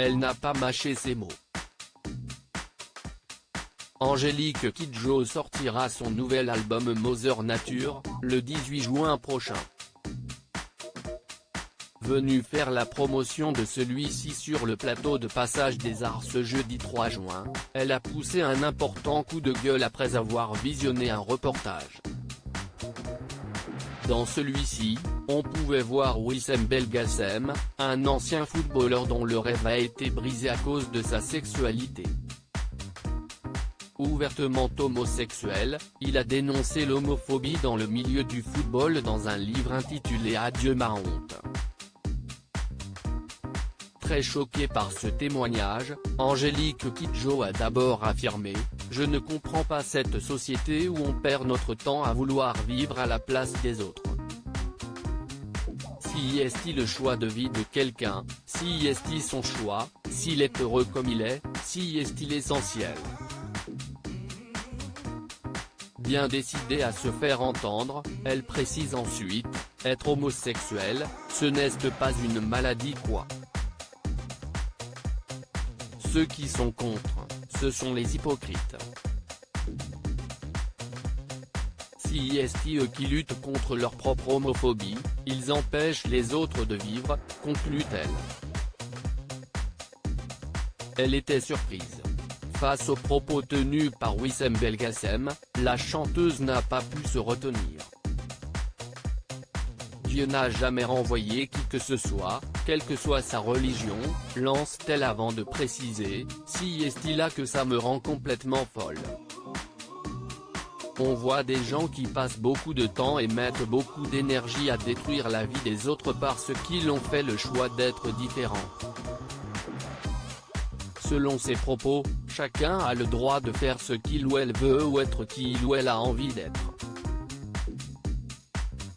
Elle n'a pas mâché ses mots. Angélique Kidjo sortira son nouvel album Mother Nature, le 18 juin prochain. Venue faire la promotion de celui-ci sur le plateau de Passage des Arts ce jeudi 3 juin, elle a poussé un important coup de gueule après avoir visionné un reportage. Dans celui-ci, on pouvait voir Wissem Belgacem, un ancien footballeur dont le rêve a été brisé à cause de sa sexualité. Ouvertement homosexuel, il a dénoncé l'homophobie dans le milieu du football dans un livre intitulé Adieu ma honte. Très choquée par ce témoignage, Angélique Kidjo a d'abord affirmé « Je ne comprends pas cette société où on perd notre temps à vouloir vivre à la place des autres. Si est-il le choix de vie de quelqu'un, si est-il son choix, s'il est heureux comme il est, si est-il essentiel ?» Bien décidée à se faire entendre, elle précise ensuite « Être homosexuel, ce n'est pas une maladie quoi. Ceux qui sont contre, ce sont les hypocrites. Si est-ce qui luttent contre leur propre homophobie, ils empêchent les autres de vivre », conclut-elle. Elle était surprise. Face aux propos tenus par Wissem Belgacem, la chanteuse n'a pas pu se retenir. Dieu n'a jamais renvoyé qui que ce soit, quelle que soit sa religion, lance-t-elle avant de préciser, si est-il là que ça me rend complètement folle. On voit des gens qui passent beaucoup de temps et mettent beaucoup d'énergie à détruire la vie des autres parce qu'ils ont fait le choix d'être différents. Selon ses propos, chacun a le droit de faire ce qu'il ou elle veut ou être qui il ou elle a envie d'être.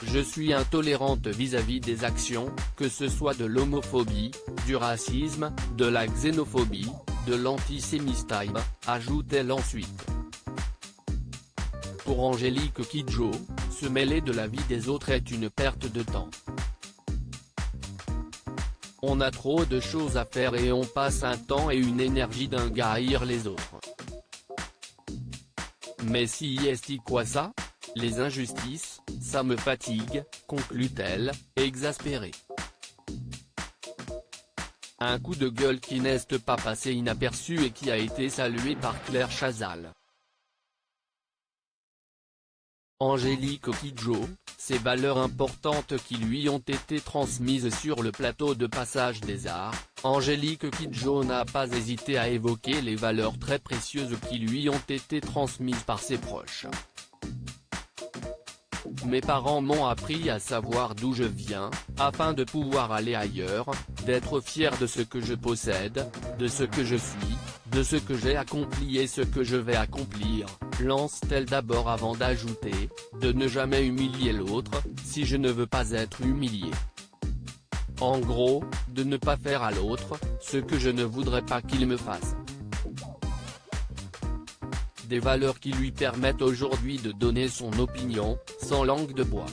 Je suis intolérante vis-à-vis des actions, que ce soit de l'homophobie, du racisme, de la xénophobie, de l'antisémitisme, ajoute-t-elle ensuite. Pour Angélique Kidjo, se mêler de la vie des autres est une perte de temps. On a trop de choses à faire et on passe un temps et une énergie dingue à haïr les autres. Mais si est-il quoi ça ? Les injustices, ça me fatigue, conclut-elle, exaspérée. Un coup de gueule qui n'est pas passé inaperçu et qui a été salué par Claire Chazal. Angélique Kidjo, ces valeurs importantes qui lui ont été transmises sur le plateau de Passage des Arts, Angélique Kidjo n'a pas hésité à évoquer les valeurs très précieuses qui lui ont été transmises par ses proches. Mes parents m'ont appris à savoir d'où je viens, afin de pouvoir aller ailleurs, d'être fier de ce que je possède, de ce que je suis, de ce que j'ai accompli et ce que je vais accomplir, lance-t-elle d'abord avant d'ajouter, de ne jamais humilier l'autre, si je ne veux pas être humilié. En gros, de ne pas faire à l'autre, ce que je ne voudrais pas qu'il me fasse. Des valeurs qui lui permettent aujourd'hui de donner son opinion, sans langue de bois.